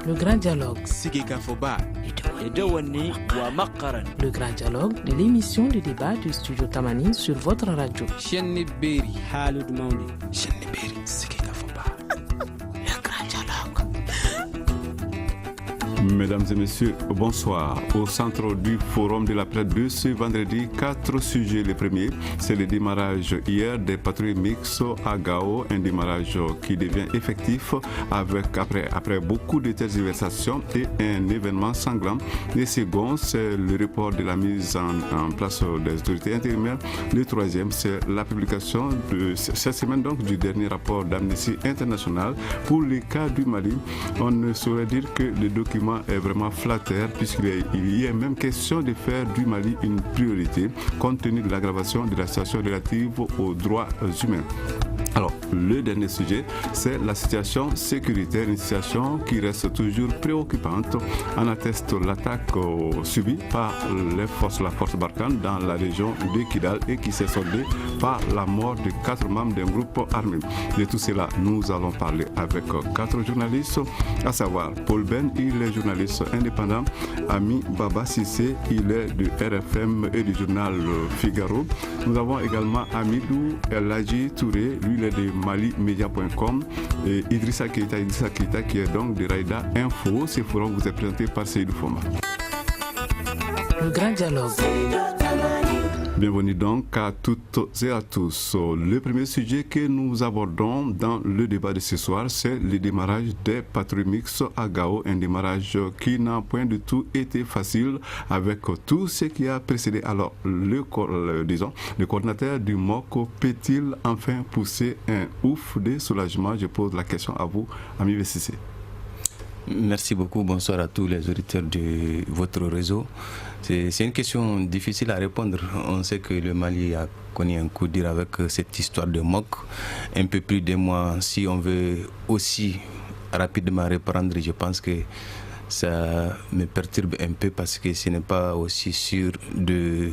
Le grand dialogue. Le grand dialogue de l'émission de débat du studio Tamani sur votre radio. Le grand dialogue. Mesdames et messieurs, bonsoir. Au centre du forum de la presse de ce vendredi, 4 sujets. Le premier, c'est le démarrage hier des patrouilles mixtes à Gao, un démarrage qui devient effectif après beaucoup de tergiversations et un événement sanglant. Le second, c'est le report de la mise en place des autorités intérimaires. Le troisième, c'est la publication de cette semaine donc du dernier rapport d'Amnesty International pour le cas du Mali. On ne saurait dire que le document est vraiment flatteur puisqu'il y a même question de faire du Mali une priorité compte tenu de l'aggravation de la situation relative aux droits humains. Alors, le dernier sujet, c'est la situation sécuritaire, une situation qui reste toujours préoccupante. On atteste l'attaque subie par la force Barkhane dans la région de Kidal et qui s'est soldée par la mort de 4 membres d'un groupe armé. De tout cela, nous allons parler avec 4 journalistes, à savoir Paul Ben, il est journaliste indépendant, Ami Baba Sissé, il est du RFM et du journal Figaro. Nous avons également Amidou El-Hadji Touré, lui il est de malimedia.com, et Idrissa Keita qui est donc de Raïda Info. Ce forum vous est présenté par Seydou Foma. Le grand dialogue. Bienvenue donc à toutes et à tous. Le premier sujet que nous abordons dans le débat de ce soir, c'est le démarrage des patrouilles mixtes à Gao, un démarrage qui n'a point du tout été facile avec tout ce qui a précédé. Alors, le coordinateur du MOC peut-il enfin pousser un ouf de soulagement? Je pose la question à vous, Ami Vessissé. Merci beaucoup, bonsoir à tous les auditeurs de votre réseau. C'est une question difficile à répondre. On sait que le Mali a connu un coup dur avec cette histoire de MOC. Un peu plus de mois, si on veut aussi rapidement reprendre, je pense que ça me perturbe un peu parce que ce n'est pas aussi sûr de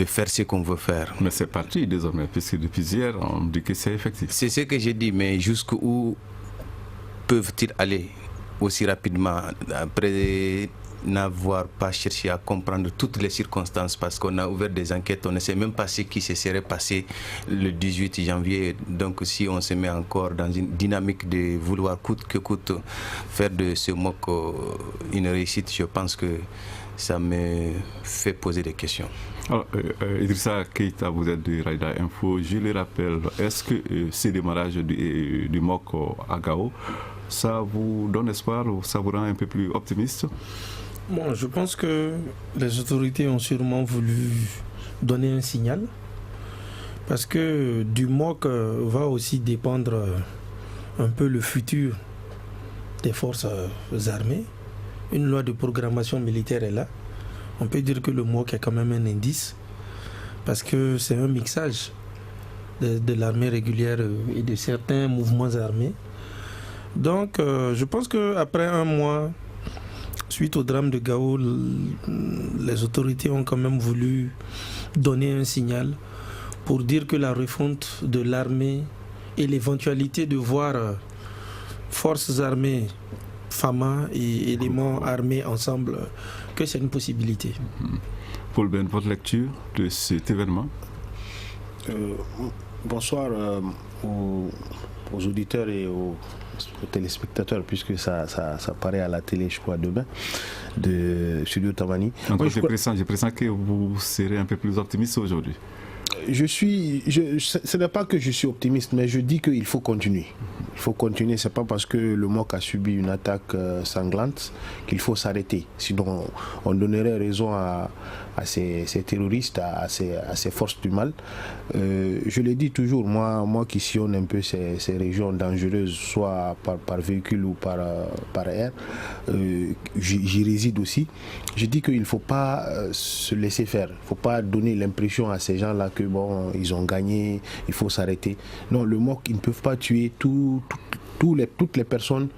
faire ce qu'on veut faire. Mais c'est parti désormais, puisque depuis hier, on dit que c'est effectif. C'est ce que j'ai dit, mais jusqu'où peuvent-ils aller aussi rapidement après n'avoir pas cherché à comprendre toutes les circonstances, parce qu'on a ouvert des enquêtes, on ne sait même pas ce qui se serait passé le 18 janvier. Donc si on se met encore dans une dynamique de vouloir coûte que coûte faire de ce MOC une réussite, je pense que ça me fait poser des questions. Alors, Idrissa Keita, vous êtes de Raïda Info. Je le rappelle, est-ce que ce démarrage du MOC à Gao, ça vous donne espoir ou ça vous rend un peu plus optimiste? Bon, je pense que les autorités ont sûrement voulu donner un signal parce que du MOC va aussi dépendre un peu le futur des forces armées. Une loi de programmation militaire est là. On peut dire que le MOC est quand même un indice parce que c'est un mixage de l'armée régulière et de certains mouvements armés. Donc, je pense qu'après un mois, suite au drame de Gao, les autorités ont quand même voulu donner un signal pour dire que la refonte de l'armée et l'éventualité de voir forces armées, FAMA et éléments armés ensemble, que c'est une possibilité. Paul Ben, votre lecture de cet événement? Bonsoir aux auditeurs et aux téléspectateurs, puisque ça paraît à la télé, je crois, demain, de Studio Tamani. Je pressens que vous serez un peu plus optimiste aujourd'hui. Ce n'est pas que je suis optimiste, mais je dis qu'il faut continuer. Il faut continuer, c'est pas parce que le MOC a subi une attaque sanglante qu'il faut s'arrêter. Sinon, on donnerait raison à ces terroristes, à ces forces du mal. Je le dis toujours, moi qui sillonne un peu ces régions dangereuses, soit par véhicule ou par air, j'y réside aussi. Je dis qu'il ne faut pas se laisser faire. Il ne faut pas donner l'impression à ces gens-là que bon, ils ont gagné, il faut s'arrêter. Non, le MOC, ils ne peuvent pas tuer toutes les personnes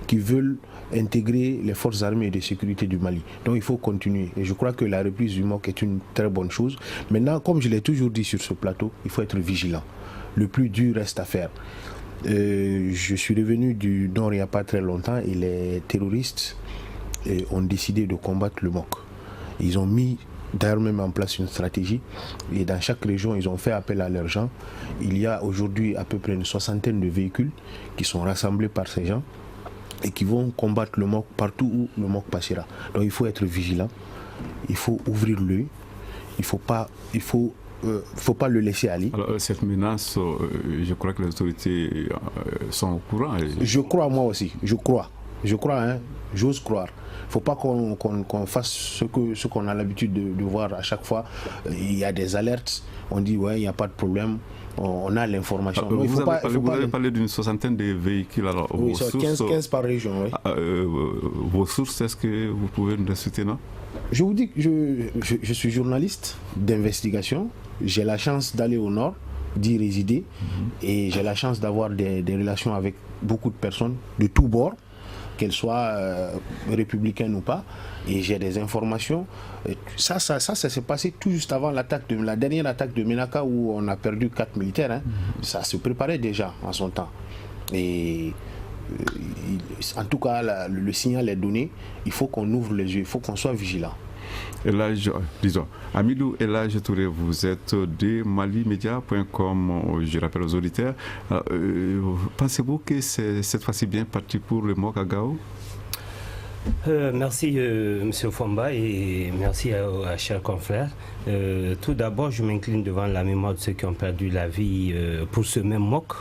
qui veulent intégrer les forces armées et de sécurité du Mali. Donc il faut continuer. Et je crois que la reprise du MOC est une très bonne chose. Maintenant, comme je l'ai toujours dit sur ce plateau, il faut être vigilant. Le plus dur reste à faire. Je suis revenu du Nord il n'y a pas très longtemps et les terroristes ont décidé de combattre le MOC. Ils ont mis d'ailleurs même en place une stratégie et dans chaque région ils ont fait appel à leurs gens. Il y a aujourd'hui à peu près une 60aine de véhicules qui sont rassemblés par ces gens et qui vont combattre le MOC partout où le MOC passera. Donc il faut être vigilant, il faut ouvrir l'œil, il faut pas le laisser aller. Alors cette menace, je crois que les autorités sont au courant. Je crois moi aussi, je crois, hein, j'ose croire. Il ne faut pas qu'on fasse ce qu'on a l'habitude de voir à chaque fois. Il y a des alertes, on dit ouais, il n'y a pas de problème, on a l'information. Vous avez parlé d'une 60aine de véhicules. Alors, oui, 15 par région. Oui. Vos sources, est-ce que vous pouvez nous les citer, non? Je vous dis que je suis journaliste d'investigation. J'ai la chance d'aller au Nord, d'y résider, et j'ai la chance d'avoir des relations avec beaucoup de personnes de tous bords, qu'elles soient républicaines ou pas, et j'ai des informations. Ça s'est passé tout juste avant la dernière attaque de Menaka où on a perdu 4 militaires. Hein. Ça se préparait déjà en son temps. Et en tout cas, le signal est donné. Il faut qu'on ouvre les yeux, il faut qu'on soit vigilant. Amidou Elhadji Touré, vous êtes de malimedia.com, je rappelle aux auditeurs. Pensez-vous que c'est cette fois-ci bien parti pour le MOC à Gao? Merci M. Fomba et merci à chers confrères. Tout d'abord, je m'incline devant la mémoire de ceux qui ont perdu la vie pour ce même MOC.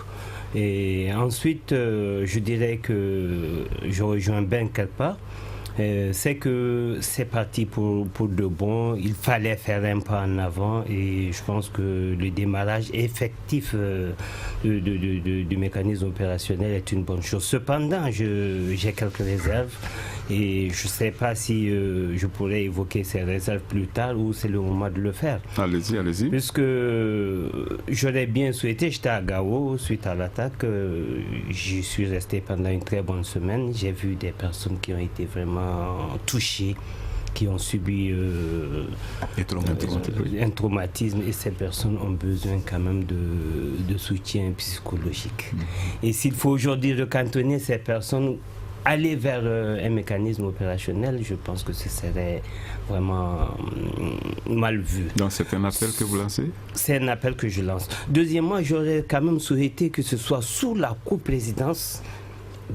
Et ensuite, je dirais que je rejoins Ben quelque part. C'est que c'est parti pour de bon. Il fallait faire un pas en avant et je pense que le démarrage effectif du mécanisme opérationnel est une bonne chose. Cependant, j'ai quelques réserves et je ne sais pas si je pourrais évoquer ces réserves plus tard ou c'est le moment de le faire. Allez-y. Puisque j'aurais bien souhaité, j'étais à Gao suite à l'attaque, j'y suis resté pendant une très bonne semaine. J'ai vu des personnes qui ont été vraiment touchés, qui ont subi un traumatisme et ces personnes ont besoin quand même de soutien psychologique. Et s'il faut aujourd'hui recantonner ces personnes, aller vers un mécanisme opérationnel, je pense que ce serait vraiment mal vu. Donc c'est un appel que vous lancez? C'est un appel que je lance. Deuxièmement, j'aurais quand même souhaité que ce soit sous la coprésidence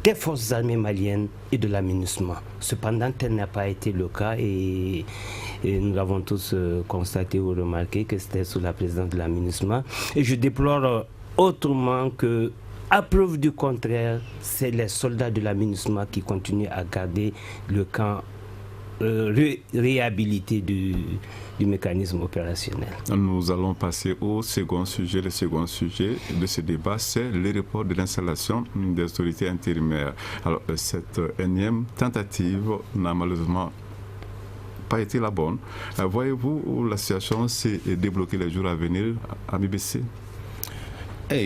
des forces armées maliennes et de la MINUSMA. Cependant, tel n'a pas été le cas et nous l'avons tous constaté ou remarqué que c'était sous la présidence de la MINUSMA. Et je déplore autrement que, à preuve du contraire, c'est les soldats de la MINUSMA qui continuent à garder le camp réhabilité du mécanisme opérationnel. Nous allons passer au second sujet. Le second sujet de ce débat, c'est le report de l'installation des autorités intérimaires. Alors, cette énième tentative n'a malheureusement pas été la bonne. Voyez-vous où la situation s'est débloquée les jours à venir à BBC?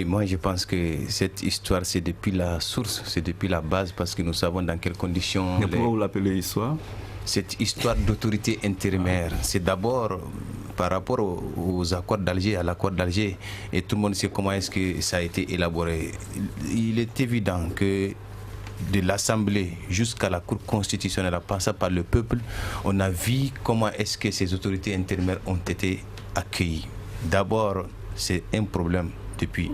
Moi, je pense que cette histoire, c'est depuis la source, c'est depuis la base, parce que nous savons dans quelles conditions... Et pourquoi vous l'appelez histoire? Cette histoire d'autorité intérimaire, c'est d'abord par rapport aux accords d'Alger, à l'accord d'Alger, et tout le monde sait comment est-ce que ça a été élaboré. Il est évident que de l'Assemblée jusqu'à la Cour constitutionnelle, en passant par le peuple, on a vu comment est-ce que ces autorités intérimaires ont été accueillies. D'abord, c'est un problème depuis.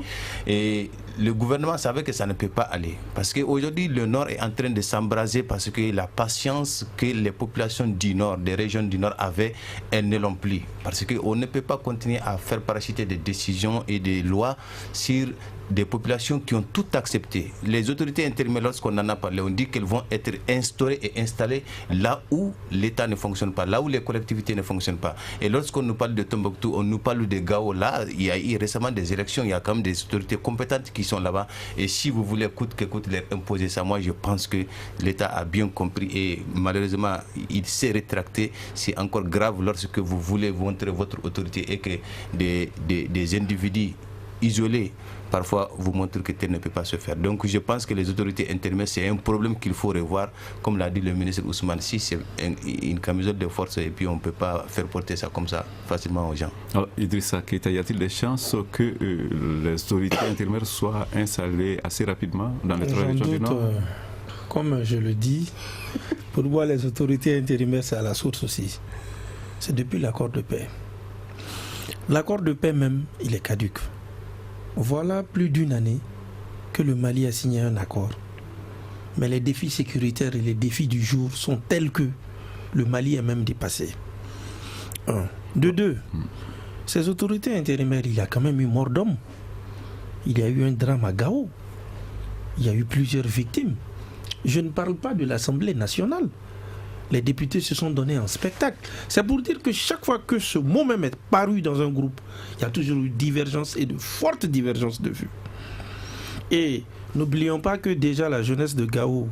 Et le gouvernement savait que ça ne peut pas aller. Parce qu'aujourd'hui, le Nord est en train de s'embraser parce que la patience que les populations du Nord, des régions du Nord avaient, elles ne l'ont plus. Parce qu'on ne peut pas continuer à faire parachuter des décisions et des lois sur des populations qui ont tout accepté. Les autorités intérimaires, lorsqu'on en a parlé, on dit qu'elles vont être instaurées et installées là où l'État ne fonctionne pas, là où les collectivités ne fonctionnent pas. Et lorsqu'on nous parle de Tombouctou, on nous parle de Gao. Là, il y a eu récemment des élections, il y a quand même des autorités compétentes qui sont là-bas. Et si vous voulez coûte que coûte leur imposer ça, moi je pense que l'État a bien compris et malheureusement il s'est rétracté. C'est encore grave lorsque vous voulez montrer votre autorité et que des individus isolé, parfois vous montre que tel ne peut pas se faire. Donc je pense que les autorités intérimaires, c'est un problème qu'il faut revoir. Comme l'a dit le ministre Ousmane Sy, c'est une camisole de force et puis on ne peut pas faire porter ça comme ça facilement aux gens. Alors, Idrissa Keita, y a-t-il des chances que les autorités intérimaires soient installées assez rapidement dans les trois régions du Nord? Comme je le dis, pour moi les autorités intérimaires c'est à la source aussi. C'est depuis l'accord de paix. L'accord de paix même, il est caduc. Voilà plus d'une année que le Mali a signé un accord. Mais les défis sécuritaires et les défis du jour sont tels que le Mali est même dépassé. Un. De deux, ces autorités intérimaires, il y a quand même eu mort d'homme. Il y a eu un drame à Gao. Il y a eu plusieurs victimes. Je ne parle pas de l'Assemblée nationale. Les députés se sont donnés en spectacle. C'est pour dire que chaque fois que ce mot même est paru dans un groupe, il y a toujours eu divergence et de fortes divergences de vues. Et n'oublions pas que déjà la jeunesse de Gao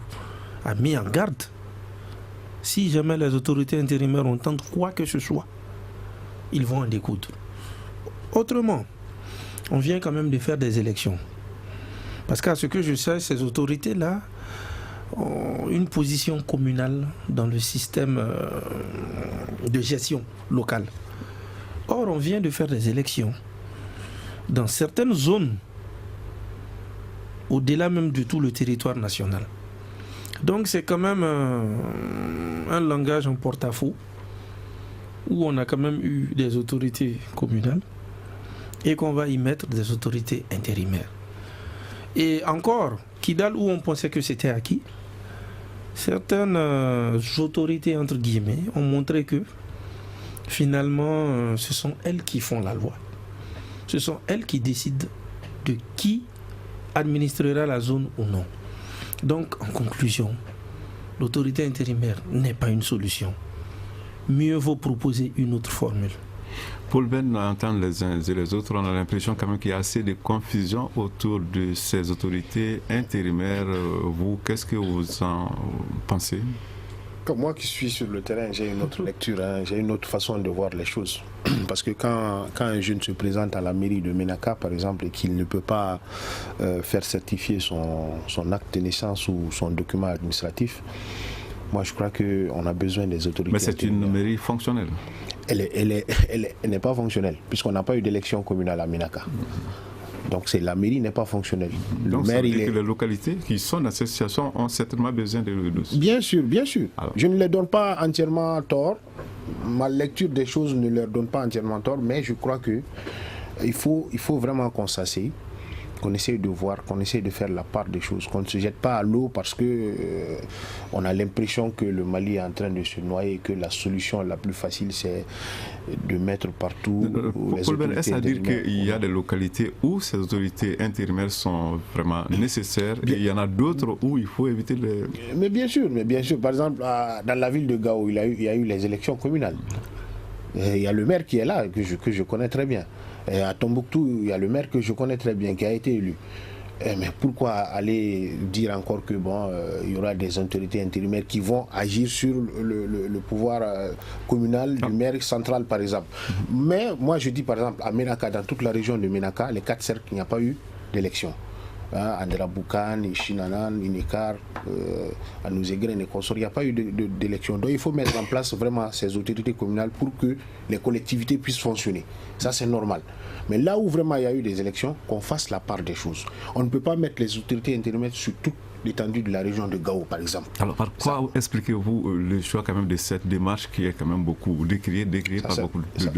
a mis en garde. Si jamais les autorités intérimaires entendent quoi que ce soit, ils vont en découdre. Autrement, on vient quand même de faire des élections. Parce qu'à ce que je sais, ces autorités-là ont une position communale dans le système de gestion locale. Or, on vient de faire des élections dans certaines zones, au-delà même de tout le territoire national. Donc, c'est quand même un langage en porte-à-faux, où on a quand même eu des autorités communales et qu'on va y mettre des autorités intérimaires. Et encore, Kidal, où on pensait que c'était acquis, certaines autorités, entre guillemets, ont montré que finalement, ce sont elles qui font la loi. Ce sont elles qui décident de qui administrera la zone ou non. Donc, en conclusion, l'autorité intérimaire n'est pas une solution. Mieux vaut proposer une autre formule. Paul Ben entend les uns et les autres, on a l'impression quand même qu'il y a assez de confusion autour de ces autorités intérimaires. Vous, qu'est-ce que vous en pensez? Comme moi qui suis sur le terrain, j'ai une autre lecture, j'ai une autre façon de voir les choses. Parce que quand un jeune se présente à la mairie de Ménaka, par exemple, et qu'il ne peut pas faire certifier son acte de naissance ou son document administratif, moi je crois qu'on a besoin des autorités. Mais c'est une mairie fonctionnelle. Elle n'est pas fonctionnelle, puisqu'on n'a pas eu d'élection communale à Ménaka. Donc la mairie n'est pas fonctionnelle. Donc ça veut dire que les localités qui sont dans cette situation ont certainement besoin de... Bien sûr, bien sûr. Alors. Je ne les donne pas entièrement tort. Ma lecture des choses ne leur donne pas entièrement tort, mais je crois que il faut vraiment qu'on s'assied, qu'on essaye de voir, qu'on essaye de faire la part des choses, qu'on ne se jette pas à l'eau parce que on a l'impression que le Mali est en train de se noyer et que la solution la plus facile c'est de mettre partout les autorités. Est-ce à dire qu'il y a des localités où ces autorités intérimaires sont vraiment nécessaires et il y en a d'autres où il faut éviter les... Mais bien sûr, par exemple dans la ville de Gao, il y a eu les élections communales. Et il y a le maire qui est là, que je connais très bien. Et à Tombouctou, il y a le maire que je connais très bien, qui a été élu. Mais pourquoi aller dire encore que il y aura des autorités intérimaires qui vont agir sur le pouvoir communal du maire central, par exemple. Mais moi, je dis par exemple, à Ménaka, dans toute la région de Ménaka, les 4 cercles, il n'y a pas eu d'élection. Andra Boukan, Chinanan, Inikar, Anouzegren et consorts, il n'y a pas eu d'élection. Donc il faut mettre en place vraiment ces autorités communales pour que les collectivités puissent fonctionner. Ça c'est normal. Mais là où vraiment il y a eu des élections, qu'on fasse la part des choses. On ne peut pas mettre les autorités intérimaires sur toute l'étendue de la région de Gao, par exemple. Alors par quoi expliquez-vous le choix quand même de cette démarche qui est quand même beaucoup décriée par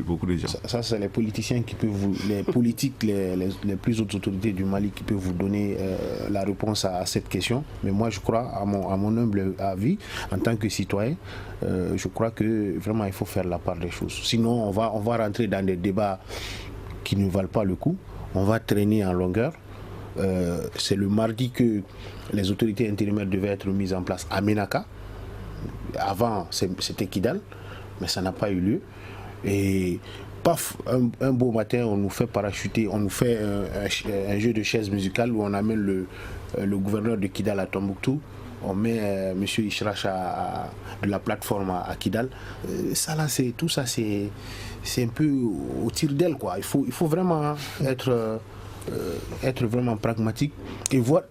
beaucoup de gens? Ça c'est les politiciens qui peuvent vous, les politiques, les plus hautes autorités du Mali qui peuvent vous donner la réponse à cette question. Mais moi je crois, à mon humble avis, en tant que citoyen, je crois que vraiment il faut faire la part des choses. Sinon on va rentrer dans des débats qui ne valent pas le coup. On va traîner en longueur. C'est le mardi que les autorités intérimaires devaient être mises en place à Ménaka. Avant, c'était Kidal, mais ça n'a pas eu lieu. Et paf, un beau matin, on nous fait parachuter, on nous fait un jeu de chaises musicales où on amène le gouverneur de Kidal à Tombouctou. On met M. Ishrach de la plateforme à Kidal. Ça là, tout ça, c'est un peu au tir d'aile, quoi. Il faut vraiment être être vraiment pragmatique et voir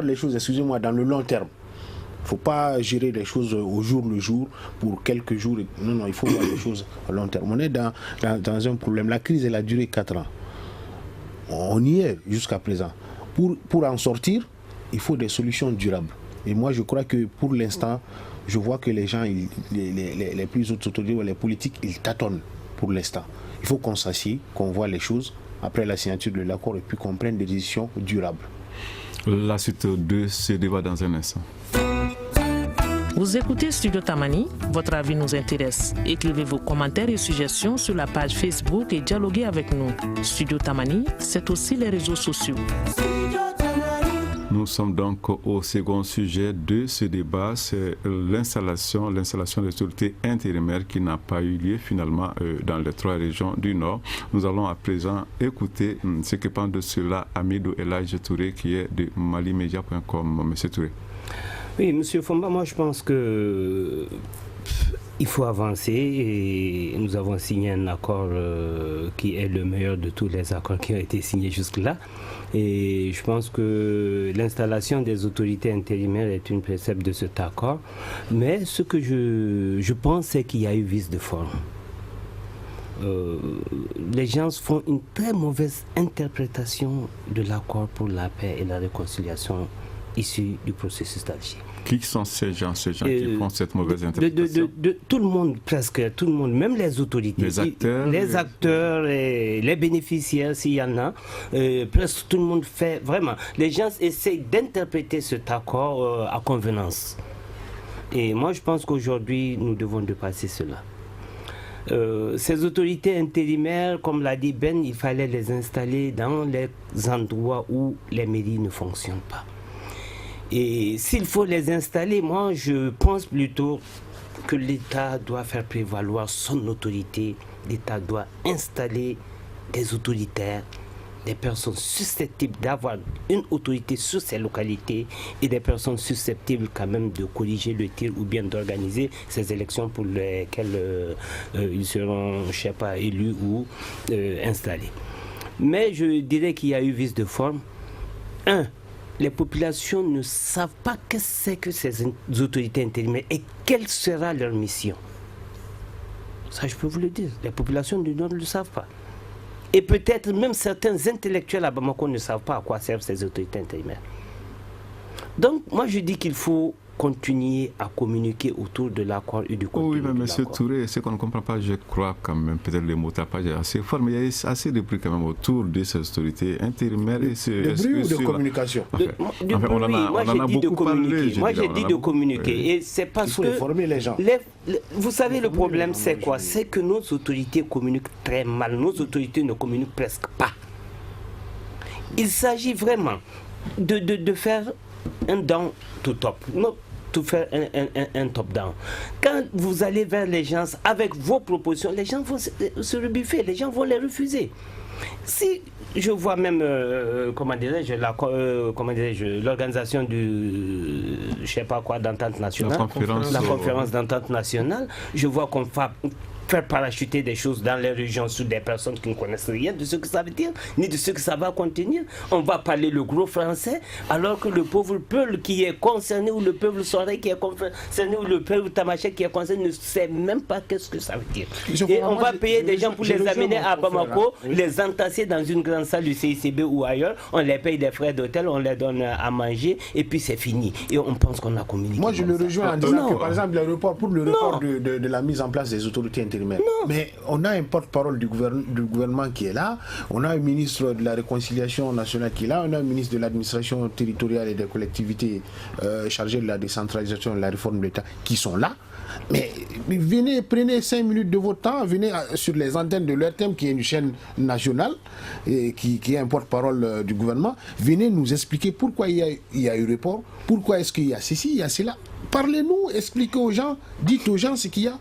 les choses, excusez-moi, dans le long terme. Il ne faut pas gérer les choses au jour le jour, pour quelques jours. Non, il faut voir les choses à long terme. On est dans un problème. La crise, elle a duré 4 ans. On y est jusqu'à présent. Pour en sortir, il faut des solutions durables. Et moi, je crois que pour l'instant, je vois que les gens, les plus hautes autorités, les politiques, ils tâtonnent pour l'instant. Il faut qu'on s'assied, qu'on voit les choses après la signature de l'accord et puis qu'on prenne des décisions durables. La suite de ce débat dans un instant. Vous écoutez Studio Tamani, votre avis nous intéresse. Écrivez vos commentaires et suggestions sur la page Facebook et dialoguez avec nous. Studio Tamani, c'est aussi les réseaux sociaux. Nous sommes donc au second sujet de ce débat, c'est l'installation des autorités intérimaires qui n'a pas eu lieu finalement dans les 3 régions du Nord. Nous allons à présent écouter ce que pense de cela Amidou Elhadji Touré qui est de malimedia.com. Monsieur Touré. Oui, Monsieur Fomba, moi je pense que il faut avancer et nous avons signé un accord qui est le meilleur de tous les accords qui ont été signés jusque-là. Et je pense que l'installation des autorités intérimaires est une précepte de cet accord. Mais ce que je pense, c'est qu'il y a eu vice de forme. Les gens font une très mauvaise interprétation de l'accord pour la paix et la réconciliation issu du processus d'Alger. Qui sont ces gens qui font cette mauvaise interprétation? Tout le monde, presque tout le monde, même les autorités, les acteurs et les bénéficiaires, s'il y en a, presque tout le monde fait vraiment. Les gens essayent d'interpréter cet accord à convenance. Et moi, je pense qu'aujourd'hui, nous devons dépasser cela. Ces autorités intérimaires, comme l'a dit Ben, il fallait les installer dans les endroits où les mairies ne fonctionnent pas. Et s'il faut les installer, moi je pense plutôt que l'État doit faire prévaloir son autorité. L'État doit installer des autoritaires, des personnes susceptibles d'avoir une autorité sur ces localités et des personnes susceptibles quand même de corriger le tir ou bien d'organiser ces élections pour lesquelles ils seront, je ne sais pas, élus ou installés. Mais je dirais qu'il y a eu vice de forme. Les populations ne savent pas qu'est-ce que c'est que ces autorités intérimaires et quelle sera leur mission. Ça, je peux vous le dire. Les populations du Nord ne le savent pas. Et peut-être même certains intellectuels à Bamako ne savent pas à quoi servent ces autorités intérimaires. Donc, moi, je dis qu'il faut continuer à communiquer autour de l'accord et du contenu. Oui, mais M. Touré, ce qu'on ne comprend pas, je crois quand même, peut-être les mots tapage assez fort, mais il y a assez de bruit quand même autour de ces autorités intérimaires. De bruit ou de communication? Moi, j'ai dit de communiquer. Moi, j'ai dit de communiquer. Et c'est parce que... Il faut former les gens. Vous savez, le problème, c'est quoi? C'est que nos autorités communiquent très mal. Nos autorités ne communiquent presque pas. Il s'agit vraiment de faire un down to top. Non, to faire un top-down. Quand vous allez vers les gens avec vos propositions, les gens vont se rebuffer, les gens vont les refuser. Si je vois même, l'organisation du, je sais pas quoi, d'entente nationale, la conférence d'entente nationale, je vois qu'on va faire parachuter des choses dans les régions sous des personnes qui ne connaissent rien de ce que ça veut dire, ni de ce que ça va contenir. On va parler le gros français, alors que le pauvre peuple qui est concerné, ou le peuple soré qui est concerné, ou le peuple tamaché qui est concerné, ne sait même pas qu'est-ce que ça veut dire. Et on va payer des gens pour les amener à Bamako, les entasser dans une grande salle du CICB ou ailleurs, on les paye des frais d'hôtel, on les donne à manger, et puis c'est fini. Et on pense qu'on a communiqué. Moi, je le rejoins en disant que, par exemple, le report de la mise en place des autorités intérieures. Mais on a un porte-parole du gouvernement qui est là, on a un ministre de la réconciliation nationale qui est là, on a un ministre de l'administration territoriale et des collectivités chargé de la décentralisation et de la réforme de l'État qui sont là. Mais venez, prenez 5 minutes de votre temps, venez sur les antennes de l'RTM qui est une chaîne nationale et qui est un porte-parole du gouvernement, venez nous expliquer pourquoi il y a eu report, pourquoi est-ce qu'il y a ceci, il y a cela. Parlez-nous, expliquez aux gens, dites aux gens ce qu'il y a.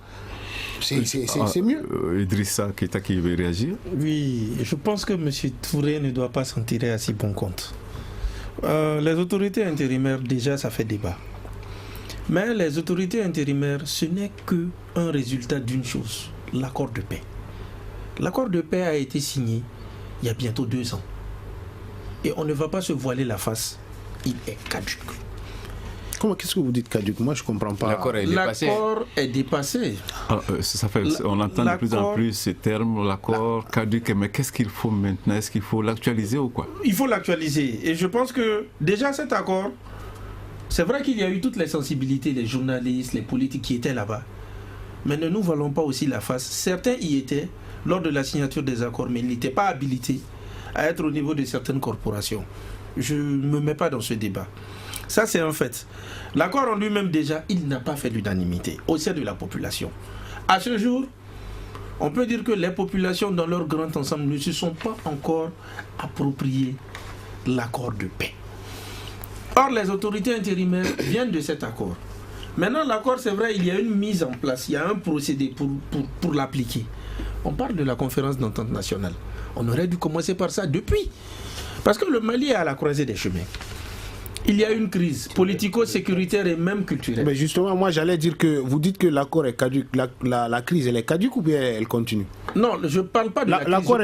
C'est mieux. Idrissa Keita qui veut réagir. Oui, je pense que M. Touré ne doit pas s'en tirer à si bon compte. Les autorités intérimaires, déjà, ça fait débat. Mais les autorités intérimaires, ce n'est qu'un résultat d'une chose, l'accord de paix. L'accord de paix a été signé il y a bientôt 2 ans. et on ne va pas se voiler la face, il est caduc. Qu'est-ce que vous dites caduc? Moi je ne comprends pas. L'accord est dépassé. On entend de plus en plus ces termes, l'accord caduc, mais qu'est-ce qu'il faut maintenant? Est-ce qu'il faut l'actualiser ou quoi? Il faut l'actualiser. Et je pense que déjà cet accord, c'est vrai qu'il y a eu toutes les sensibilités, les journalistes, les politiques qui étaient là-bas. Mais ne nous voilons pas aussi la face. Certains y étaient lors de la signature des accords, mais ils n'étaient pas habilités à être au niveau de certaines corporations. Je ne me mets pas dans ce débat. Ça, c'est un fait. L'accord en lui-même, déjà, il n'a pas fait l'unanimité au sein de la population. À ce jour, on peut dire que les populations, dans leur grand ensemble, ne se sont pas encore appropriées l'accord de paix. Or, les autorités intérimaires viennent de cet accord. Maintenant, l'accord, c'est vrai, il y a une mise en place, il y a un procédé pour l'appliquer. On parle de la conférence d'entente nationale. On aurait dû commencer par ça depuis. Parce que le Mali est à la croisée des chemins. Il y a une crise politico-sécuritaire et même culturelle. Mais justement, moi j'allais dire que vous dites que l'accord est caduc. La crise, elle est caduque ou bien elle continue? Non, je ne parle pas de la crise. L'accord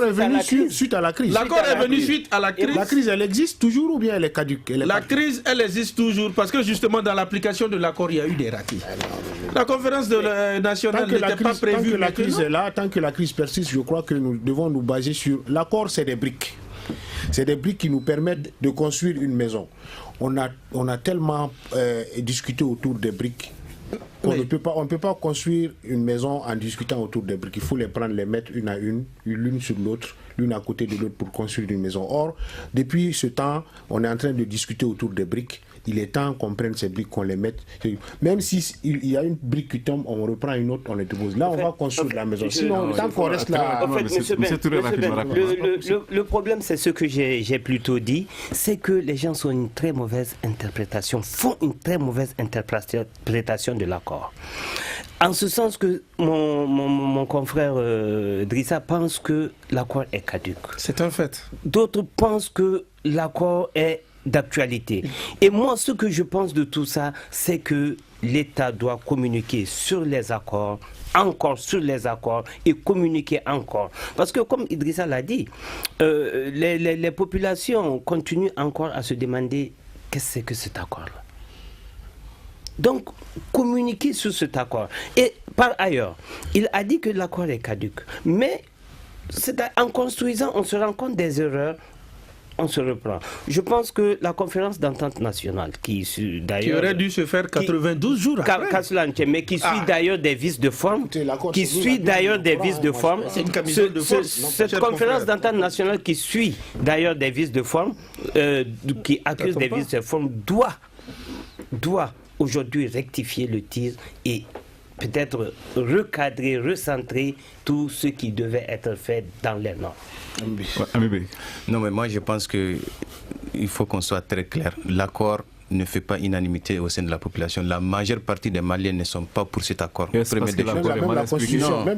est venu suite à la crise. L'accord est venu suite à la crise. La crise, elle existe toujours ou bien elle est caduque? La crise, elle existe toujours parce que justement dans l'application de l'accord, il y a eu des ratés. La conférence nationale n'était pas prévue. Tant que la crise est là, tant que la crise persiste, je crois que nous devons nous baser sur... L'accord, c'est des briques. C'est des briques qui nous permettent de construire une maison. On a tellement discuté autour des briques qu'on ne peut pas construire une maison en discutant autour des briques. Il faut les prendre, les mettre une à une, l'une sur l'autre, l'une à côté de l'autre pour construire une maison. Or, depuis ce temps, on est en train de discuter autour des briques. Il est temps qu'on prenne ces briques, qu'on les mette. Même s'il y a une brique qui tombe, on reprend une autre, on les dépose. Là, on va construire la maison. Sinon, tant qu'on reste là... Le problème, c'est ce que j'ai plutôt dit, c'est que les gens font une très mauvaise interprétation de l'accord. En ce sens que mon confrère Drissa pense que l'accord est caduc. C'est un fait. D'autres pensent que l'accord est d'actualité. Et moi, ce que je pense de tout ça, c'est que l'État doit communiquer sur les accords, encore sur les accords, et communiquer encore. Parce que, comme Idrissa l'a dit, les populations continuent encore à se demander qu'est-ce que c'est que cet accord-là. Donc, communiquer sur cet accord. Et par ailleurs, il a dit que l'accord est caduc. Mais en construisant, on se rend compte des erreurs. On se reprend. Je pense que la conférence d'entente nationale, qui aurait dû se faire 92 jours après, mais qui suit d'ailleurs des vices de forme, cette conférence d'entente nationale qui suit d'ailleurs des vices de forme, qui accuse des vices de forme, doit aujourd'hui rectifier le tir et peut-être recadrer, recentrer tout ce qui devait être fait dans les normes. Non, mais moi je pense qu'il faut qu'on soit très clair. L'accord ne fait pas unanimité au sein de la population. La majeure partie des Maliens ne sont pas pour cet accord. Même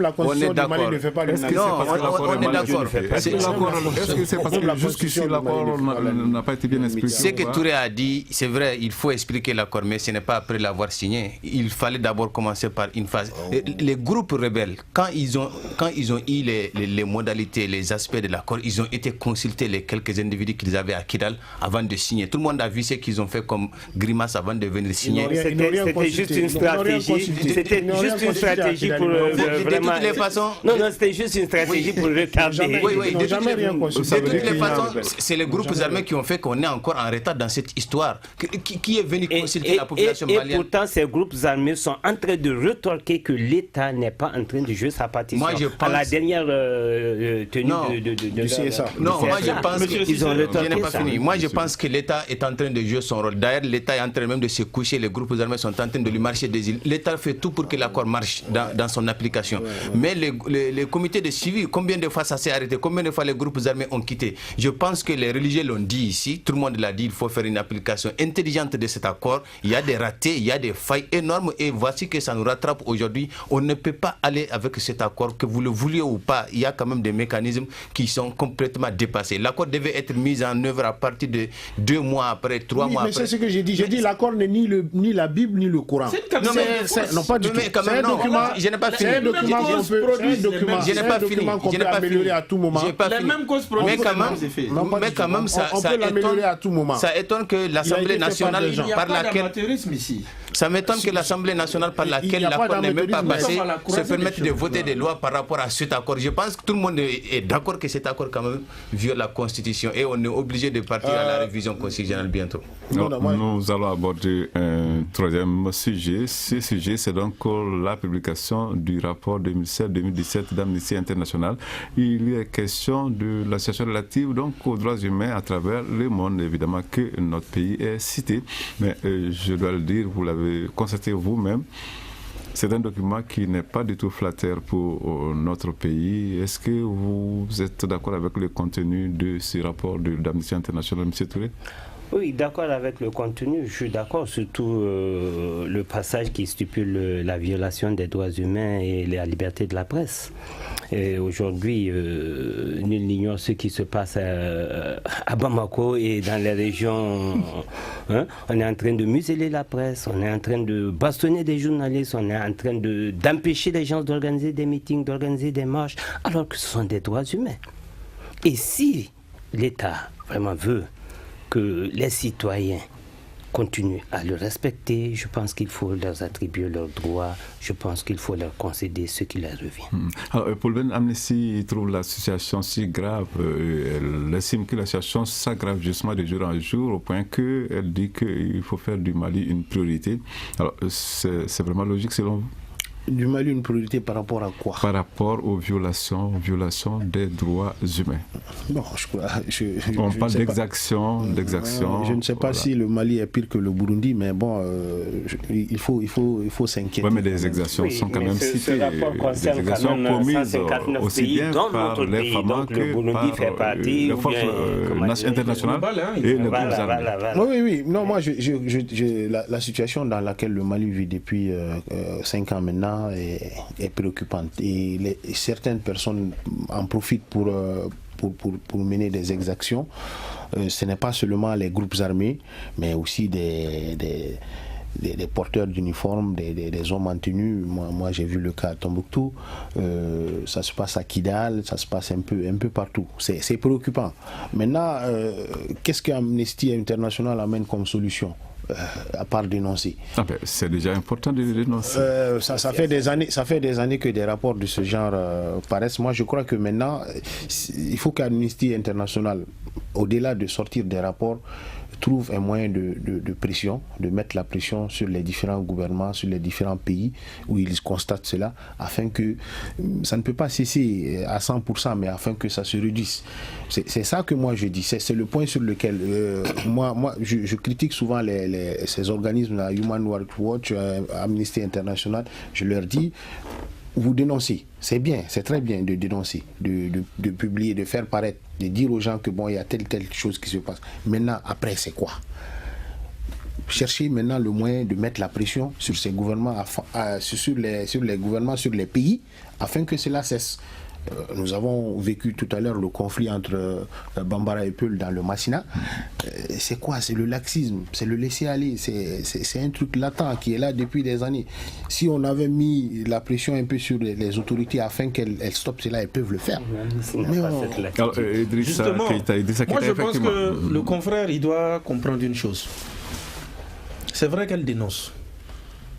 la constitution du Mali ne fait pas l'unanimité. On est d'accord. Est-ce que c'est parce que jusqu'ici l'accord n'a pas été bien expliqué? Ce que Touré a dit, c'est vrai, il faut expliquer l'accord, mais ce n'est pas après l'avoir signé. Il fallait d'abord commencer par une phase. Les groupes rebelles, quand ils ont eu les modalités, les aspects de l'accord, ils ont été consultés les quelques individus qu'ils avaient à Kidal avant de signer. Tout le monde a vu ce qu'ils ont fait comme grimace avant de venir signer. C'était juste une stratégie. C'était juste une stratégie pour vraiment. De toutes les façons. Non, c'était juste une stratégie pour retarder. Oui, de toutes les façons, c'est les groupes armés qui ont fait qu'on est encore en retard dans cette histoire. Qui est venu consulter la population malienne? Et pourtant, ces groupes armés sont en train de retorquer que l'État n'est pas en train de jouer sa partition. À la dernière tenue du CSA. Non, moi je pense qu'ils ont retorqué. Je n'ai pas fini. Moi je pense que l'État est en train de jouer son rôle. D'ailleurs, l'État est en train même de se coucher, les groupes armés sont en train de lui marcher des îles. L'État fait tout pour que l'accord marche dans son application. Mais les comités de suivi, combien de fois ça s'est arrêté? Combien de fois les groupes armés ont quitté? Je pense que les religieux l'ont dit ici, tout le monde l'a dit, il faut faire une application intelligente de cet accord. Il y a des ratés, il y a des failles énormes et voici que ça nous rattrape aujourd'hui. On ne peut pas aller avec cet accord, que vous le vouliez ou pas. Il y a quand même des mécanismes qui sont complètement dépassés. L'accord devait être mis en œuvre à partir de 2 mois après, 3 mois après. ce que j'ai dit. J'ai dit l'accord n'est ni la Bible ni le Coran. Non, pas du tout. C'est un document. Je n'ai pas fini. C'est un document qu'on peut améliorer à tout moment. Les mêmes causes produisent les effets. Mais quand même, ça l'améliorer à tout moment. Ça étonne que l'Assemblée nationale par laquelle ça m'étonne que l'Assemblée nationale par laquelle l'accord n'est même pas passé se permette de voter des lois par rapport à cet accord. Je pense que tout le monde est d'accord que cet accord quand même viole la Constitution et on est obligé de partir à la révision constitutionnelle bientôt. Nous allons aborder un troisième sujet. Ce sujet, c'est donc la publication du rapport 2007-2017 d'Amnesty International. Il y a question de la situation relative donc aux droits humains à travers le monde, évidemment que notre pays est cité. Mais je dois le dire, vous l'avez constaté vous-même, c'est un document qui n'est pas du tout flatteur pour notre pays. Est-ce que vous êtes d'accord avec le contenu de ce rapport d'Amnesty International, M. Touré? Oui, d'accord avec le contenu. Je suis d'accord, surtout le passage qui stipule la violation des droits humains et la liberté de la presse. Et aujourd'hui, nul n'ignore ce qui se passe à Bamako et dans les régions. On est en train de museler la presse, on est en train de bastonner des journalistes, on est en train d'empêcher les gens d'organiser des meetings, d'organiser des marches, alors que ce sont des droits humains. Et si l'État vraiment veut que les citoyens continuent à le respecter, je pense qu'il faut leur attribuer leurs droits, je pense qu'il faut leur concéder ce qui leur revient. Alors, Paul Ben, Amnesty trouve la situation si grave, elle estime que la situation s'aggrave justement de jour en jour, au point qu'elle dit qu'il faut faire du Mali une priorité. Alors, c'est vraiment logique selon vous? Du Mali une priorité par rapport à quoi? Par rapport aux violations des droits humains. Non, on parle d'exaction. Je ne sais pas si le Mali est pire que le Burundi, mais bon, il faut s'inquiéter. Oui, mais des exactions sont quand même citées. Des exactions commises aussi bien par les FAMA que par les forces internationales et les groupes armés. Oui. Non, moi, la situation dans laquelle le Mali vit depuis 5 ans maintenant est préoccupante et certaines personnes en profitent pour mener des exactions. Ce n'est pas seulement les groupes armés, mais aussi des porteurs d'uniformes, des hommes en tenue. Moi j'ai vu le cas à Tombouctou, ça se passe à Kidal, ça se passe un peu partout. C'est préoccupant. Maintenant, qu'est-ce que Amnesty International amène comme solution? À part dénoncer. C'est déjà important de dénoncer. Ça fait des années que des rapports de ce genre paraissent. Moi, je crois que maintenant, il faut qu'Amnesty International, au-delà de sortir des rapports, trouve un moyen de pression, de mettre la pression sur les différents gouvernements, sur les différents pays où ils constatent cela, afin que ça ne peut pas cesser à 100%, mais afin que ça se réduise. C'est ça que moi je dis, c'est le point sur lequel moi je critique souvent ces organismes, là, Human Rights Watch, Amnesty International. Je leur dis, vous dénoncez, c'est bien, c'est très bien de dénoncer, de publier, de faire paraître, de dire aux gens que bon, il y a telle chose qui se passe. Maintenant, après, c'est quoi? Chercher maintenant le moyen de mettre la pression sur ces gouvernements, sur les gouvernements, sur les pays, afin que cela cesse. Nous avons vécu tout à l'heure le conflit entre Bambara et Peul dans le Massina. C'est quoi? C'est le laxisme, c'est le laisser-aller, c'est un truc latent qui est là depuis des années. Si on avait mis la pression un peu sur les autorités afin qu'elles stoppent cela, elles peuvent le faire. Justement, moi je pense que le confrère, il doit comprendre une chose. C'est vrai qu'elle dénonce.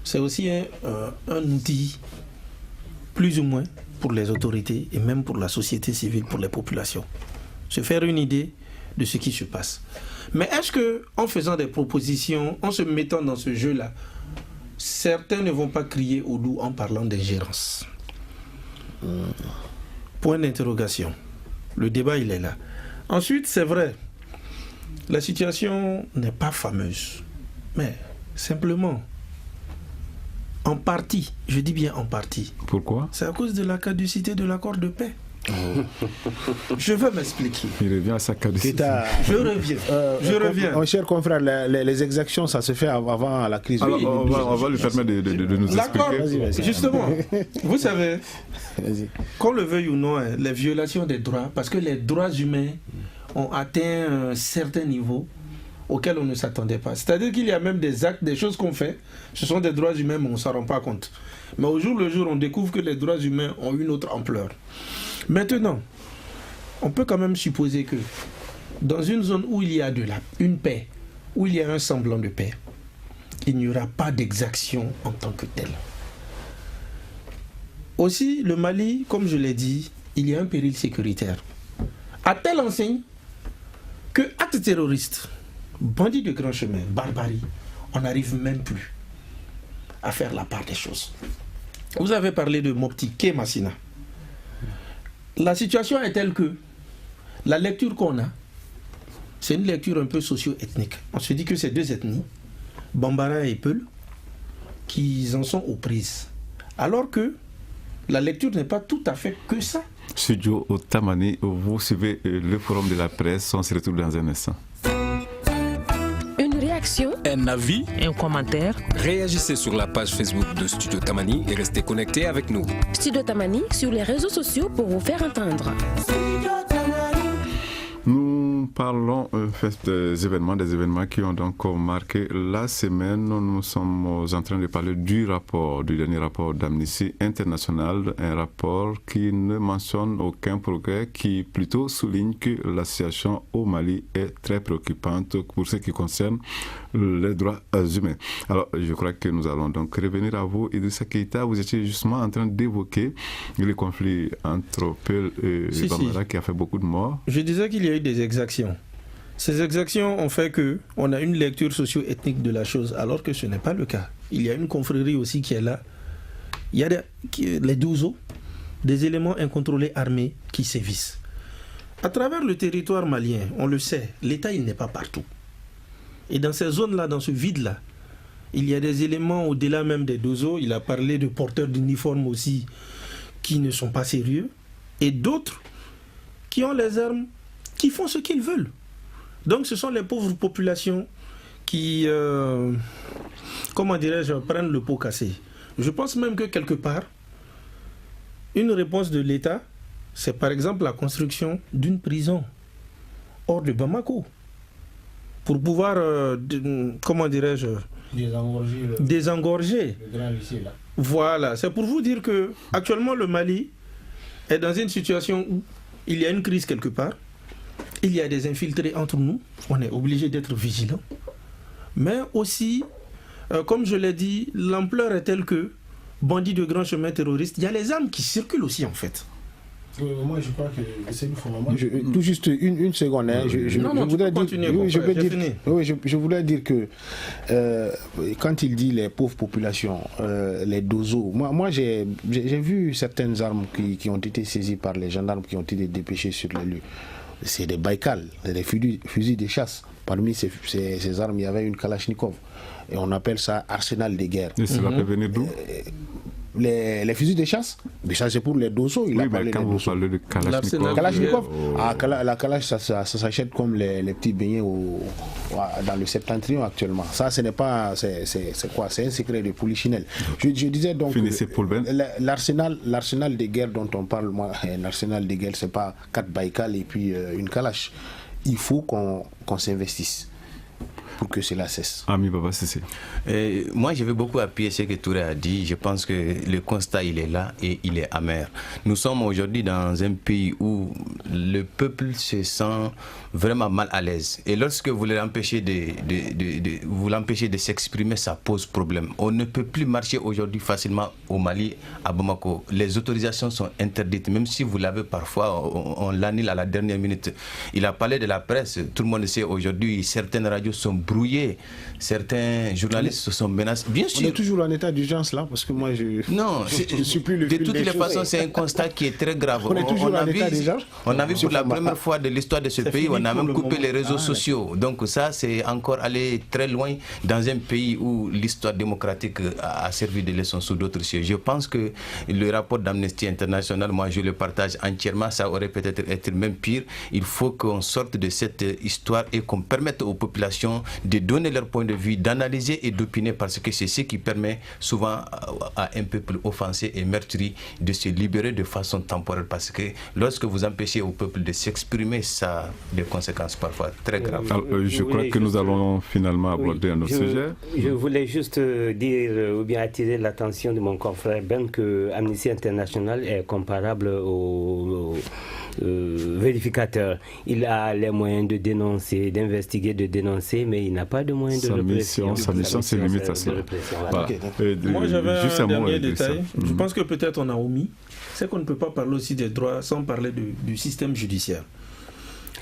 C'est aussi un outil, plus ou moins, pour les autorités et même pour la société civile, pour les populations. Se faire une idée de ce qui se passe. Mais est-ce que, en faisant des propositions, en se mettant dans ce jeu-là, certains ne vont pas crier au loup en parlant d'ingérence? Point d'interrogation. Le débat, il est là. Ensuite, c'est vrai, la situation n'est pas fameuse. Mais, simplement, en partie, je dis bien en partie. Pourquoi? C'est à cause de la caducité de l'accord de paix. Je vais m'expliquer. Il revient à sa caducité. Je reviens. Mon cher confrère, les exactions, ça se fait avant la crise. Alors, on va lui permettre de nous expliquer. Vas-y. Justement, vous savez, qu'on le veuille ou non, les violations des droits, parce que les droits humains ont atteint un certain niveau, auxquels on ne s'attendait pas. C'est-à-dire qu'il y a même des actes, des choses qu'on fait, ce sont des droits humains, mais on ne s'en rend pas compte. Mais au jour le jour, on découvre que les droits humains ont une autre ampleur. Maintenant, on peut quand même supposer que dans une zone où il y a une paix, où il y a un semblant de paix, il n'y aura pas d'exaction en tant que telle. Aussi, le Mali, comme je l'ai dit, il y a un péril sécuritaire. À telle enseigne que actes terroristes, bandits de grand chemin, barbarie, on n'arrive même plus à faire la part des choses. Vous avez parlé de Mopti Massina. La situation est telle que la lecture qu'on a, c'est une lecture un peu socio-ethnique. On se dit que c'est deux ethnies, Bambara et Peul, qui en sont aux prises. Alors que la lecture n'est pas tout à fait que ça. Studio Tamani, vous suivez le forum de la presse, on se retrouve dans un instant. Une réaction, Un avis, Un commentaire, réagissez sur la page Facebook de Studio Tamani et restez connectés avec nous. Studio Tamani sur les réseaux sociaux pour vous faire entendre. Nous parlons des événements qui ont donc marqué la semaine. Nous sommes en train de parler du dernier rapport d'Amnesty International, un rapport qui ne mentionne aucun progrès, qui plutôt souligne que la situation au Mali est très préoccupante pour ce qui concerne les droits humains. Alors, je crois que nous allons donc revenir à vous. Idrissa Keïta, vous étiez justement en train d'évoquer le conflit entre Peul et Bambara qui a fait beaucoup de morts. Je disais qu'il y a eu des exactions. Ces exactions ont fait qu'on a une lecture socio-ethnique de la chose, alors que ce n'est pas le cas. Il y a une confrérie aussi qui est là. Il y a les Douzo, des éléments incontrôlés armés qui sévissent. À travers le territoire malien, on le sait, l'État il n'est pas partout. Et dans ces zones-là, dans ce vide-là, il y a des éléments au-delà même des Douzo. Il a parlé de porteurs d'uniformes aussi qui ne sont pas sérieux. Et d'autres qui ont les armes, qui font ce qu'ils veulent. Donc ce sont les pauvres populations qui, prennent le pot cassé. Je pense même que quelque part, une réponse de l'État, c'est par exemple la construction d'une prison hors de Bamako. Pour pouvoir, désengorger le grand lycée là. Voilà, c'est pour vous dire que actuellement le Mali est dans une situation où il y a une crise quelque part. Il y a des infiltrés entre nous, on est obligé d'être vigilant. Mais aussi, comme je l'ai dit, l'ampleur est telle que, bandits de grands chemins terroristes, il y a les armes qui circulent aussi en fait. Moi je crois que c'est tout juste une seconde. Hein, je voudrais dire que quand il dit les pauvres populations, les Douzo, moi j'ai vu certaines armes qui ont été saisies par les gendarmes qui ont été dépêchés sur les lieux. C'est des Baïkal, des fusils de chasse. Parmi ces armes, il y avait une Kalachnikov. Et on appelle ça arsenal de guerre. Et cela peut venir d'où? Les fusils de chasse, mais ça c'est pour les Douzo. Oui, mais quand vous parlez de Kalachnikov, la Kalash, ça s'achète comme les petits beignets dans le septentrion actuellement. Ça, ce n'est pas, c'est quoi? C'est un secret de polichinelle. Je disais donc, l'arsenal de guerre dont on parle, moi, un arsenal de guerre, c'est pas 4 Baïkal et puis une Kalash. Il faut qu'on s'investisse pour que cela cesse. Ami Baba Sissé. Moi, je veux beaucoup appuyer ce que Touré a dit. Je pense que le constat, il est là et il est amer. Nous sommes aujourd'hui dans un pays où le peuple se sent vraiment mal à l'aise. Et lorsque vous l'empêchez de s'exprimer, ça pose problème. On ne peut plus marcher aujourd'hui facilement au Mali, à Bamako. Les autorisations sont interdites. Même si vous l'avez parfois, on l'annule à la dernière minute. Il a parlé de la presse. Tout le monde sait aujourd'hui, certaines radios sont brouillées, certains journalistes se sont menacés. Bien sûr. On est toujours en état d'urgence là, parce que moi je suis plus le de toutes les façons, c'est un constat qui est très grave. On est toujours en état déjà. On a vu pour la première fois de l'histoire de ce pays, on a même coupé les réseaux sociaux. Donc ça, c'est encore aller très loin dans un pays où l'histoire démocratique a servi de leçon sous d'autres cieux. Je pense que le rapport d'Amnesty International, moi je le partage entièrement, ça aurait peut-être été même pire. Il faut qu'on sorte de cette histoire et qu'on permette aux populations de donner leur point de vue, d'analyser et d'opiner, parce que c'est ce qui permet souvent à un peuple offensé et meurtri de se libérer de façon temporaire, parce que lorsque vous empêchez au peuple de s'exprimer, ça a des conséquences parfois très graves. Alors, je crois que nous allons finalement aborder un autre sujet. Je voulais juste dire ou bien attirer l'attention de mon confrère Ben que Amnesty International est comparable au vérificateur. Il a les moyens de dénoncer, d'investiguer, de dénoncer, mais il n'a pas de moyens de répression. Sa mission se limite à ça. Voilà. Moi, j'avais un dernier détail. Je pense que peut-être on a omis. C'est qu'on ne peut pas parler aussi des droits sans parler du système judiciaire.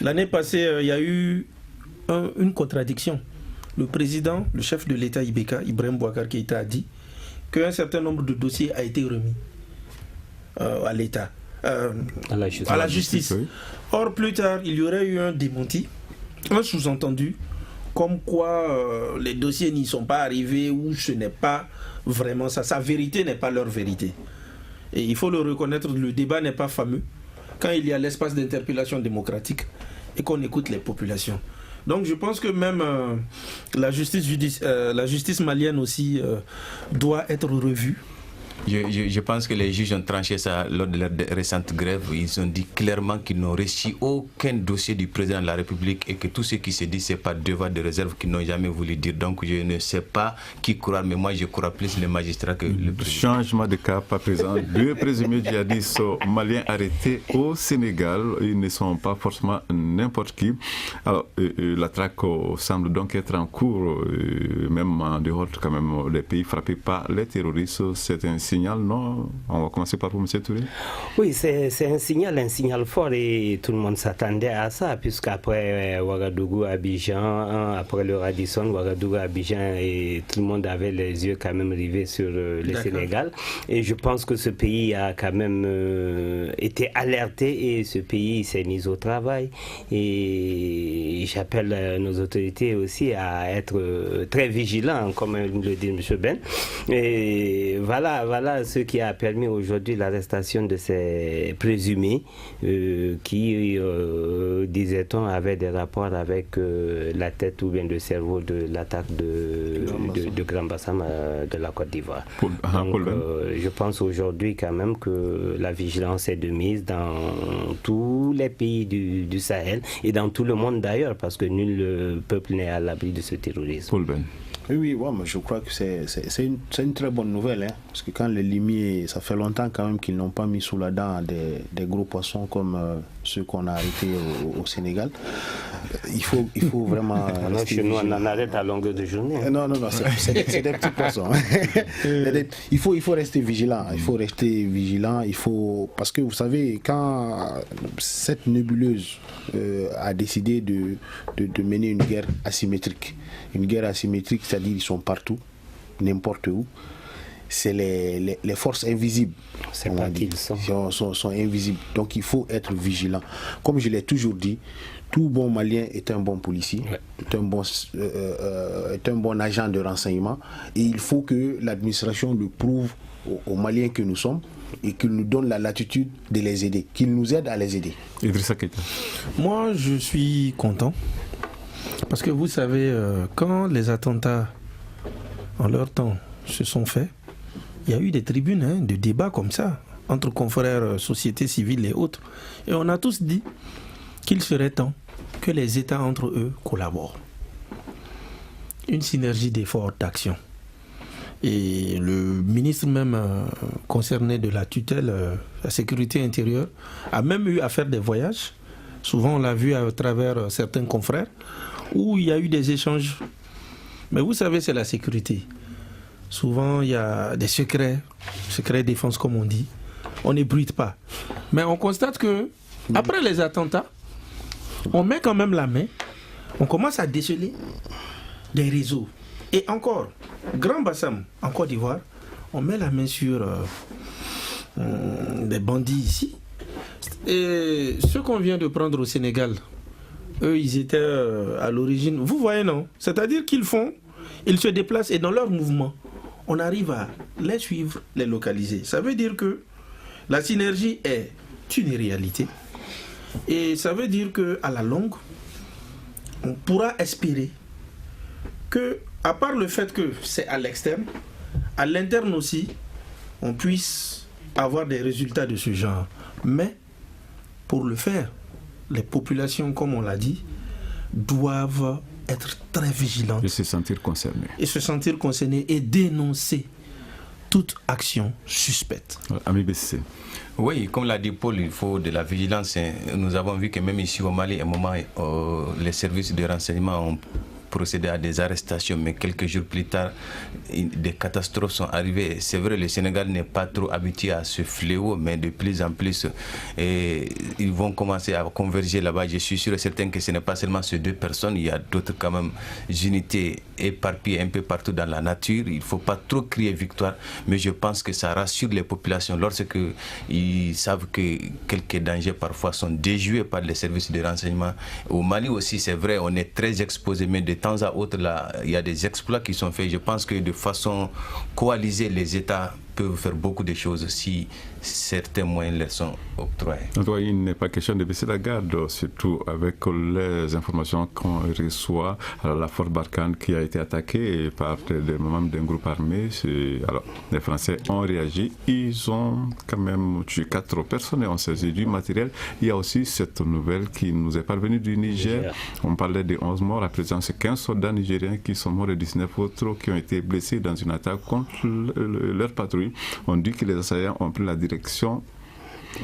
L'année passée, il y a eu une contradiction. Le président, le chef de l'État Ibeka, Ibrahim Boubacar Keïta, a dit qu'un certain nombre de dossiers a été remis à l'État. À la justice. Oui. Or, plus tard, il y aurait eu un démenti, un sous-entendu, comme quoi les dossiers n'y sont pas arrivés ou ce n'est pas vraiment ça. Sa vérité n'est pas leur vérité. Et il faut le reconnaître, le débat n'est pas fameux quand il y a l'espace d'interpellation démocratique et qu'on écoute les populations. Donc je pense que même la justice malienne aussi doit être revue. Je pense que les juges ont tranché ça lors de leur récente grève. Ils ont dit clairement qu'ils n'ont reçu aucun dossier du président de la République et que tout ce qui se dit, c'est pas devoir de réserve qu'ils n'ont jamais voulu dire. Donc je ne sais pas qui croire, mais moi je crois plus les magistrats que le président. Changement de cap à présent. 2 présumés djihadistes maliens arrêtés au Sénégal. Ils ne sont pas forcément n'importe qui. Alors la traque semble donc être en cours, même en dehors quand même des pays frappés par les terroristes. C'est un signal, non? On va commencer par vous, M. Touré. Oui, c'est un signal fort et tout le monde s'attendait à ça, puisqu'après Ouagadougou, Abidjan, après le Radisson, Ouagadougou, Abidjan, et tout le monde avait les yeux quand même rivés sur le Sénégal. Et je pense que ce pays a quand même été alerté et ce pays s'est mis au travail. Et j'appelle nos autorités aussi à être très vigilants, comme le dit M. Ben. Et voilà ce qui a permis aujourd'hui l'arrestation de ces présumés qui, disait-on, avaient des rapports avec la tête ou bien le cerveau de l'attaque de Grand Bassam de la Côte d'Ivoire. Je pense aujourd'hui quand même que la vigilance est de mise dans tous les pays du Sahel et dans tout le monde d'ailleurs, parce que nul peuple n'est à l'abri de ce terrorisme. Paul Ben. Oui, ouais, mais je crois que c'est une très bonne nouvelle, hein, parce que quand les limiers, ça fait longtemps quand même qu'ils n'ont pas mis sous la dent des gros poissons comme ceux qu'on a arrêtés au Sénégal. Il faut vraiment... Chez nous, on en arrête à longueur de journée. Hein. Non, c'est des petits poissons. Il faut rester vigilant. Parce que vous savez, quand cette nébuleuse a décidé de mener une guerre asymétrique, c'est-à-dire ils sont partout, n'importe où. C'est les forces invisibles. C'est pas qu'ils sont invisibles. Donc il faut être vigilant. Comme je l'ai toujours dit, tout bon Malien est un bon policier, est un bon agent de renseignement. Et il faut que l'administration le prouve aux Maliens que nous sommes et qu'il nous donne la latitude de les aider, qu'il nous aide à les aider. Idrissa Keïta. Moi, je suis content. Parce que vous savez, quand les attentats en leur temps se sont faits, il y a eu des tribunes, de débats comme ça, entre confrères, sociétés civiles et autres. Et on a tous dit qu'il serait temps que les États entre eux collaborent. Une synergie d'efforts, d'action. Et le ministre même concerné de la tutelle, la sécurité intérieure, a même eu à faire des voyages. Souvent on l'a vu à travers certains confrères, où il y a eu des échanges. Mais vous savez, c'est la sécurité. Souvent, il y a des secrets défense comme on dit. On n'ébruite pas. Mais on constate que, après les attentats, on met quand même la main, on commence à déceler des réseaux. Et encore, Grand Bassam, en Côte d'Ivoire, on met la main sur des bandits ici. Et ceux qu'on vient de prendre au Sénégal, eux, ils étaient à l'origine. Vous voyez, non? C'est-à-dire ils se déplacent et dans leur mouvement, on arrive à les suivre, les localiser. Ça veut dire que la synergie est une réalité. Et ça veut dire qu'à la longue, on pourra espérer que, à part le fait que c'est à l'externe, à l'interne aussi, on puisse avoir des résultats de ce genre. Mais, pour le faire, les populations, comme on l'a dit, doivent être très vigilantes. Et se sentir concernées. Et se sentir concernées et dénoncer toute action suspecte. Ami BC. Oui, comme l'a dit Paul, il faut de la vigilance. Nous avons vu que même ici au Mali, à un moment, les services de renseignement ont procédé à des arrestations, mais quelques jours plus tard, des catastrophes sont arrivées. C'est vrai, le Sénégal n'est pas trop habitué à ce fléau, mais de plus en plus, ils vont commencer à converger là-bas. Je suis sûr et certain que ce n'est pas seulement ces 2 personnes, il y a d'autres quand même unités éparpillées un peu partout dans la nature. Il ne faut pas trop crier victoire, mais je pense que ça rassure les populations lorsque ils savent que quelques dangers parfois sont déjoués par les services de renseignement. Au Mali aussi, c'est vrai, on est très exposé, mais de temps à autre, là, il y a des exploits qui sont faits. Je pense que de façon coalisée, les États peuvent faire beaucoup de choses si certains moyens leur sont octroyés. Il n'est pas question de baisser la garde, surtout avec les informations qu'on reçoit. Alors, la force Barkhane qui a été attaquée par des membres d'un groupe armé. Alors, les Français ont réagi. Ils ont quand même tué 4 personnes et ont saisi du matériel. Il y a aussi cette nouvelle qui nous est parvenue du Niger. On parlait de 11 morts. À présent, c'est 15 soldats nigériens qui sont morts et 19 autres qui ont été blessés dans une attaque contre leur patrouille. On dit que les assaillants ont pris la direction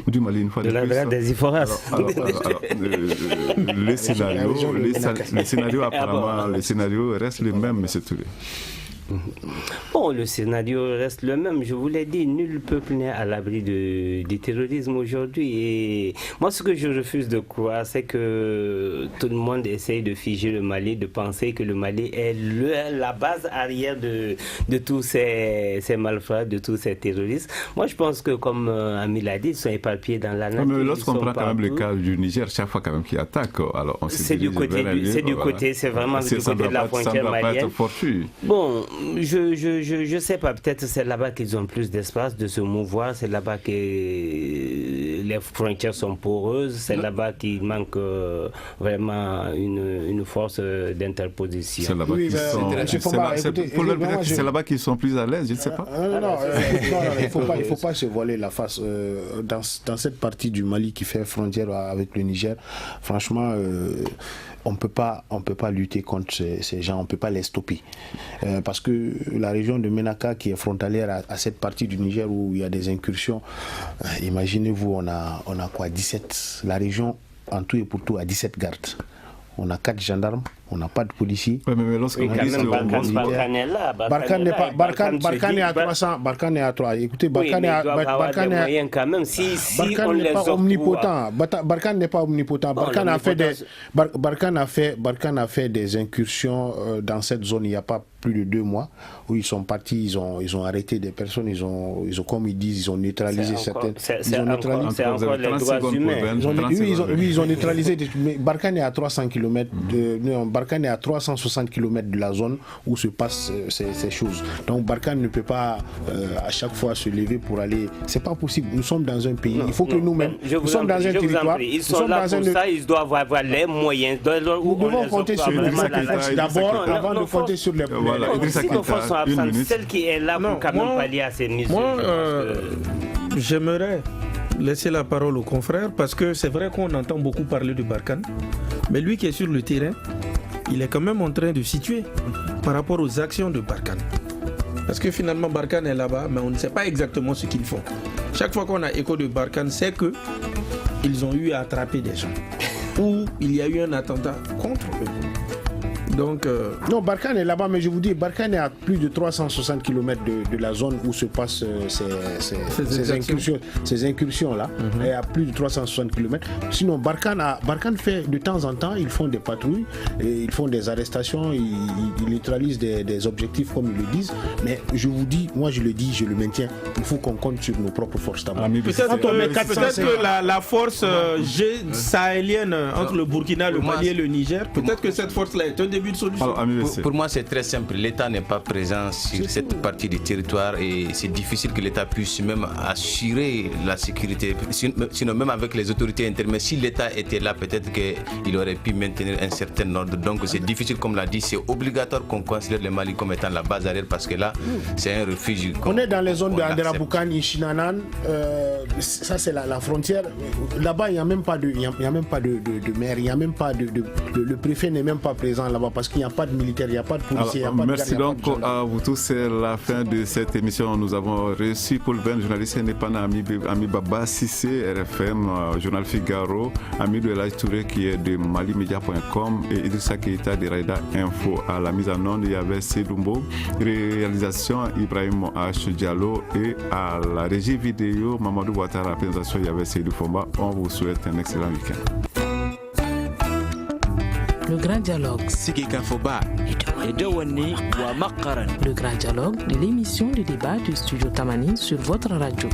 du Mali une fois de plus. Des Iforas. Le scénario apparemment, le scénario reste le même, M. Touré. Bon, le scénario reste le même. Je vous l'ai dit, nul peuple n'est à l'abri du terrorisme aujourd'hui. Et moi, ce que je refuse de croire, c'est que tout le monde essaye de figer le Mali, de penser que le Mali est la base arrière de tous ces malfrats, de tous ces terroristes. Moi, je pense que, comme Ami l'a dit, ils sont éparpillés dans la nature. Mais lorsqu'on prend quand même le cas du Niger, chaque fois quand même qu'il attaque, alors on c'est du côté, c'est vraiment du côté de la frontière malienne. Bon, je sais pas, peut-être c'est là-bas qu'ils ont plus d'espace de se mouvoir, c'est là-bas que les frontières sont poreuses, c'est là-bas qu'il manque vraiment une force d'interposition. C'est là-bas c'est là-bas qu'ils sont plus à l'aise, je ne sais pas. Il faut pas se voiler la face. Dans cette partie du Mali qui fait frontière avec le Niger, franchement, on peut pas lutter contre ces gens, on ne peut pas les stopper. Parce que la région de Ménaka qui est frontalière à cette partie du Niger où il y a des incursions, imaginez-vous, on a quoi, 17, la région en tout et pour tout a 17 gardes. On a 4 gendarmes, on n'a pas de policiers. Ouais, mais lorsqu'on Barkhane est là. Barkhane est à 300. Barkhane est à 300. Écoutez, Barkhane est quand même. Si Barkhane n'est pas omnipotent. Barkhane n'est pas omnipotent. Barkhane a fait des incursions dans cette zone il n'y a pas plus de 2 mois où ils sont partis, ils ont arrêté des personnes, ils ont comme ils disent, ils ont neutralisé certaines. C'est encore les droits humains. Ils ont neutralisé. Mais Barkhane est à 300 km. Barkhane est à 360 km de la zone où se passent ces choses. Donc Barkhane ne peut pas à chaque fois se lever pour aller. C'est pas possible. Nous sommes dans un pays. Il faut que nous-mêmes. Nous sommes dans un territoire. Ils sont là pour ça. Ils doivent avoir les moyens. Nous devons compter sur les forces d'abord avant de compter sur les. Si nos forces sont absentes, celle qui est là pour quand même pallier à ces mesures. Moi, j'aimerais laisser la parole au confrère parce que c'est vrai qu'on entend beaucoup parler de Barkhane, mais lui qui est sur le terrain, il est quand même en train de situer par rapport aux actions de Barkhane. Parce que finalement Barkhane est là-bas, mais on ne sait pas exactement ce qu'ils font. Chaque fois qu'on a écho de Barkhane, c'est qu'ils ont eu à attraper des gens ou il y a eu un attentat contre eux. Donc, non, Barkhane est là-bas, mais je vous dis, Barkhane est à plus de 360 km de la zone où se passent ces incursions-là. Et à plus de 360 km. Sinon, Barkhane fait de temps en temps, ils font des patrouilles, et ils font des arrestations, ils neutralisent des objectifs comme ils le disent. Mais je vous dis, moi je le dis, je le maintiens, il faut qu'on compte sur nos propres forces d'abord. Peut-être que la force sahélienne entre le Burkina, le Mali et le Niger, peut-être que cette force-là est un début trouver une solution. Alors, pour moi, c'est très simple. L'État n'est pas présent sur cette partie du territoire et c'est difficile que l'État puisse même assurer la sécurité. Sinon, même avec les autorités intermédiaires, si l'État était là, peut-être qu'il aurait pu maintenir un certain ordre. Donc, c'est difficile, comme l'a dit, c'est obligatoire qu'on considère le Mali comme étant la base arrière parce que là, c'est un refuge. On est dans les zones de Andera-Boukane, Ishinanan, ça c'est la frontière. Là-bas, il n'y a même pas de maire, il n'y a même pas le préfet n'est même pas présent là-bas parce qu'il n'y a pas de militaires, il n'y a pas de policiers. Merci donc à vous tous. C'est la fin de cette émission. Nous avons reçu Paul Ben, journaliste indépendant, Ami Baba Sissé, RFM, Journal Figaro, Ami de Elhadji Touré qui est de malimedia.com et Idrissa Keita de Raida Info. À la mise en onde, il y avait Sedoumbo, réalisation Ibrahim H. Diallo et à la régie vidéo Mamadou Ouattara. À la présentation, il y avait Seydou Fomba. On vous souhaite un excellent week-end. Le grand dialogue. Le grand dialogue de l'émission de débat du studio Tamani sur votre radio.